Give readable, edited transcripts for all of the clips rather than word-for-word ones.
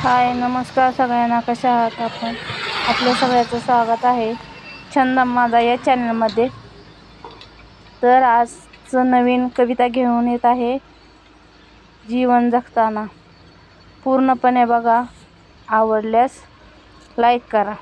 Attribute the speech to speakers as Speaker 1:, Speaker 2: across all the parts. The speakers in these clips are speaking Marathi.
Speaker 1: हाय, नमस्कार सगळ्यांना. कशा आहात आपण? आपल्या सगळ्याचं स्वागत आहे छंद माझा या चॅनलमध्ये. तर आज नवीन कविता घेऊन येत आहे, जीवन जगताना. पूर्णपणे बघा, आवडल्यास लाईक करा.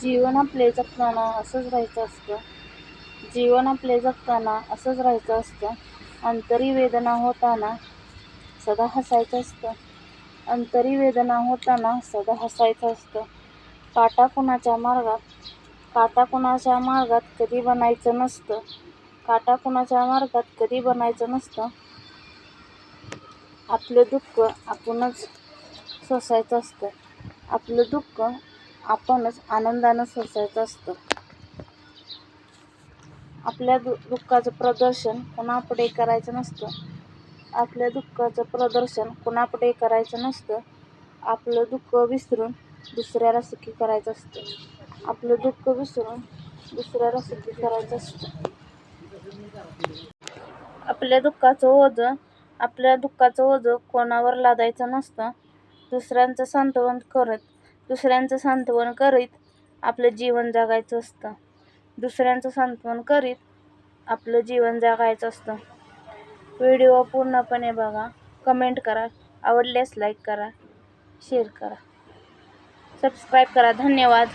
Speaker 1: जीवन आपले जगताना असंच राहायचं असतं. जीवन आपले जगताना असंच राहायचं असतं. अंतरी वेदना होताना सदा हसायचं असतं. अंतरी वेदना होताना सदा हसायचं असतं. काटा कुणाच्या मार्गात कधी बनायचं नसतं. काटा कुणाच्या मार्गात कधी बनायचं नसतं. आपलं दुःख आपणच सोसायचं असतं. आपलं दुःख आपणच आनंदानं सोसायचं असतं. आपल्या दुःखाचं प्रदर्शन कुणापुढे करायचं नसतं. आपल्या दुःखाचं प्रदर्शन कुणापुढे करायचं नसतं. आपलं दुःख विसरून दुसऱ्याला सुखी करायचं असतं. आपलं दुःख विसरून दुसऱ्याला सुखी करायचं असतं. आपल्या दुःखाचं ओझं कोणावर लादायचं नसतं. दुसऱ्यांचं सांत्वन करीत आपलं जीवन जगायचं असतं. दुसऱ्यांचं सांत्वन करीत आपलं जीवन जगायचं असतं. व्हिडिओ पूर्णपणे बघा, कमेंट करा, आवडल्यास लाईक करा, शेअर करा, सबस्क्राईब करा. धन्यवाद.